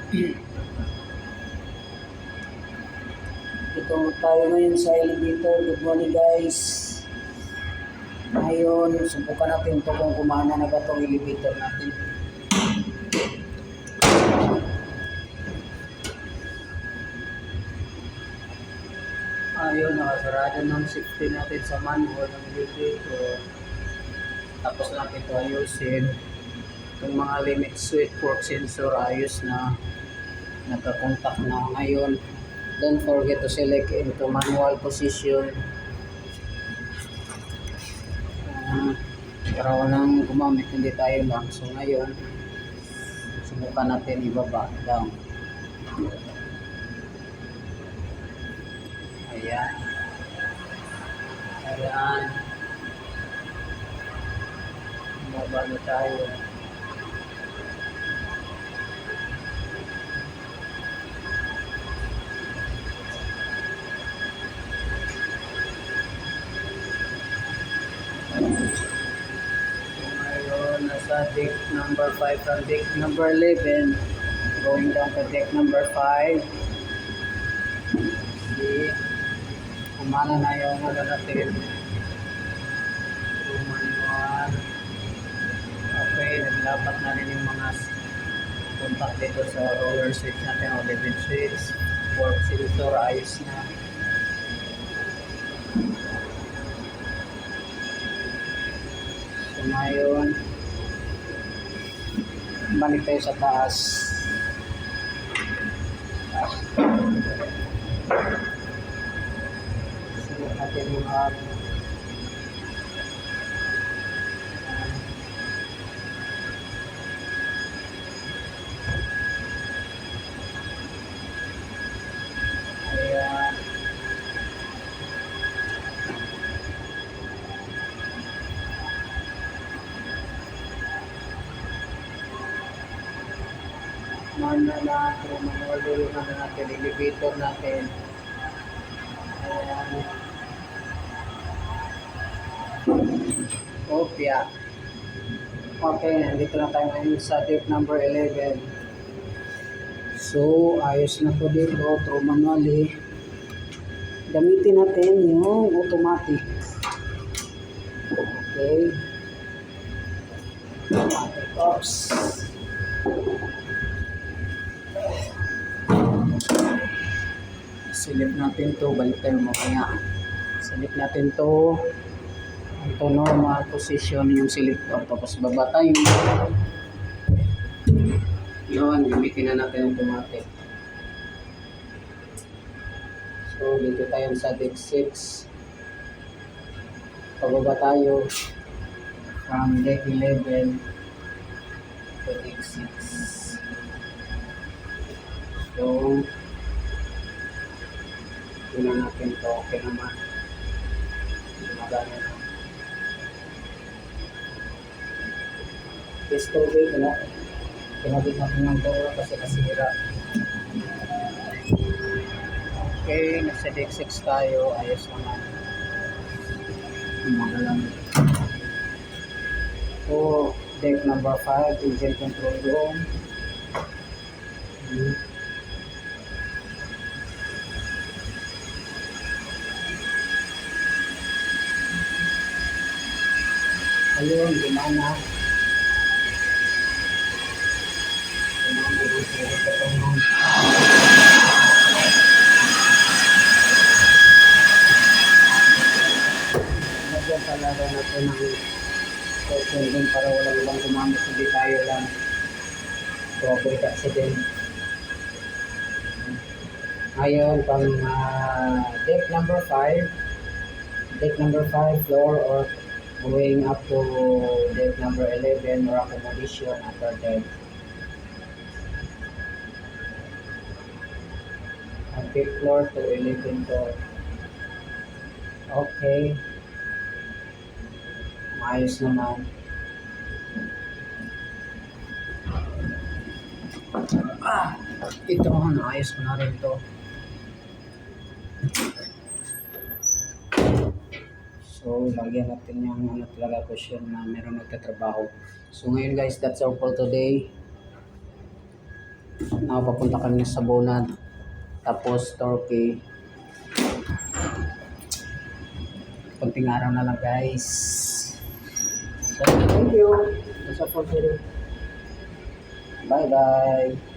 Ito tayo ngayon sa elevator. Good morning guys. Ngayon, subukan natin ito kung kumana na ba itong elevator natin. Ayun, nakasarado ng safety natin sa manhole ng elevator. Tapos natin ito ayusin. Itong mga limit switch fork sensor ayos na. Nagka-contact na ngayon. Don't forget to select into manual position. Para walang gumamit, hindi tayo lang. So ngayon, subukan natin ibaba down. Ayan. Ayan. Ibaba na tayo. Nasa deck number 5 from deck number 11 going down to deck number 5. See, kumana na yung ano natin. Manual. Okay, naglapat na rin yung mga contact dito sa roller switch natin o limit switch. Fork sensor ayos na. So ngayon, balik tayo sa taas. Sulit natin yung ayan. Manual natin, elevator natin. Ayan. Opya. Okay, nandito na tayo ngayon sa deck number 11. So, ayos na to dito, through manually. Gamitin natin yung automatic. Okay. Automatic ops. Silip natin to, balik tayo mamaya. Silip natin to. Ito normal position yung selector. Tapos baba tayo. Yun, gamitin na natin automatic. So, dito tayo sa deck 6. Pababa tayo from deck 11 to deck 6. So, tingnan natin ito. Okay naman. Gumagana na. Test tubig, pinabit natin ng door kasi nasira. Okay, nasa deck 6 tayo. Ayos naman. Magalang. So, deck number 5, engine control room. Ayun, gimana? Gimana dito sa tungkol. Nagyan talaga natin ng person din para walang ibang gumamit, hindi tayo lang. So, avoid accident. Ngayon, pang deck number 5. Deck number 5, floor or going up to deck number 11 or accommodation after deck. Ang 5th floor to 11th floor. Okay. Maayos naman. Ito, naayos ko na rin ito. So, lagyan natin yung ano talaga cushion na meron nagtatrabaho. So, ngayon guys, that's all for today. Papunta kami sa Bonad. Tapos Turkey. Kunting araw na lang guys. So, thank you. Sa support. Bye bye.